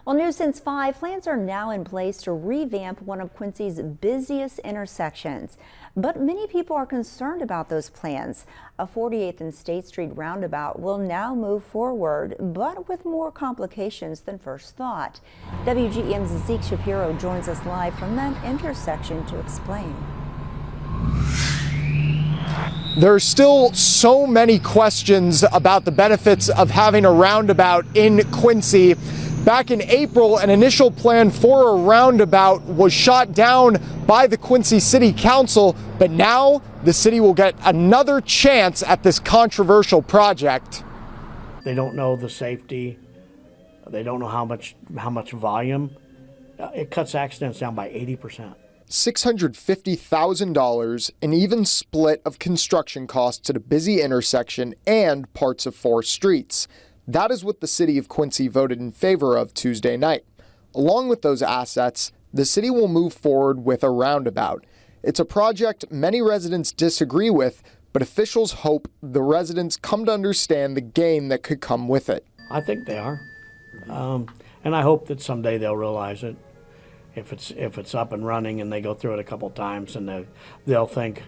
Well, News Since 5, plans are now in place to revamp one of Quincy's busiest intersections. But many people are concerned about those plans. A 48th and State Street roundabout will now move forward, but with more complications than first thought. WGEM's Zeke Shapiro joins us live from that intersection to explain. There are still so many questions about the benefits of having a roundabout in Quincy. Back in April, an initial plan for a roundabout was shot down by the Quincy City Council, but now the city will get another chance at this controversial project. They don't know the safety. They don't know how much volume. It cuts accidents down by 80%. $650,000, an even split of construction costs at a busy intersection and parts of 4 streets. That is what the city of Quincy voted in favor of Tuesday night. Along with those assets, the city will move forward with a roundabout. It's a project many residents disagree with, but officials hope the residents come to understand the gain that could come with it. I think they are, and I hope that someday they'll realize it. If it's up and running and they go through it a couple times, and they'll think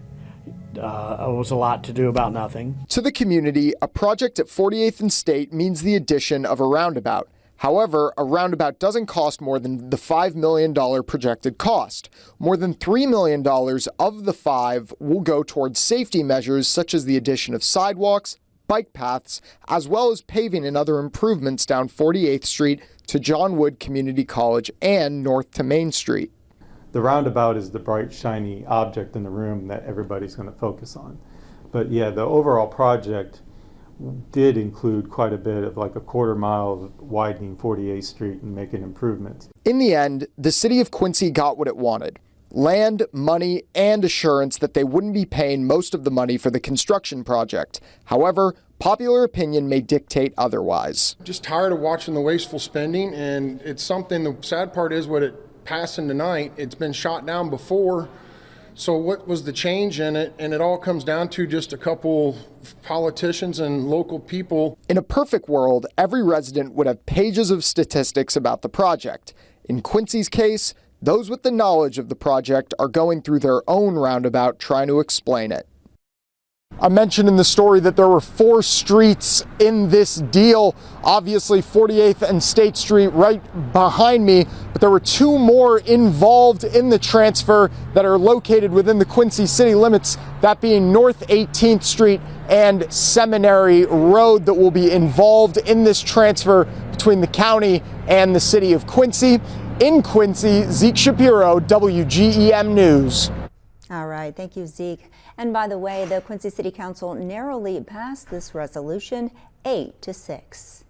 it was a lot to do about nothing. To the community, a project at 48th and State means the addition of a roundabout. However, a roundabout doesn't cost more than the $5 million projected cost. More than $3 million of the $5 will go towards safety measures such as the addition of sidewalks, bike paths, as well as paving and other improvements down 48th Street to John Wood Community College and north to Main Street. The roundabout is the bright, shiny object in the room that everybody's going to focus on. But yeah, the overall project did include quite a bit of like a quarter mile of widening 48th Street and making improvements. In the end, the city of Quincy got what it wanted: land, money, and assurance that they wouldn't be paying most of the money for the construction project. However, popular opinion may dictate otherwise. Just tired of watching the wasteful spending, and it's something, the sad part is what it passing tonight, it's been shot down before. So what was the change in it? And it all comes down to just a couple politicians and local people. In a perfect world, every resident would have pages of statistics about the project. In Quincy's case, those with the knowledge of the project are going through their own roundabout trying to explain it. I mentioned in the story that there were 4 streets in this deal. Obviously 48th and State Street right behind me, but there were 2 more involved in the transfer that are located within the Quincy city limits, that being North 18th Street and Seminary Road, that will be involved in this transfer between the county and the city of Quincy. In Quincy, Zeke Shapiro, WGEM News. All right, thank you, Zeke. And by the way, the Quincy City Council narrowly passed this resolution 8-6.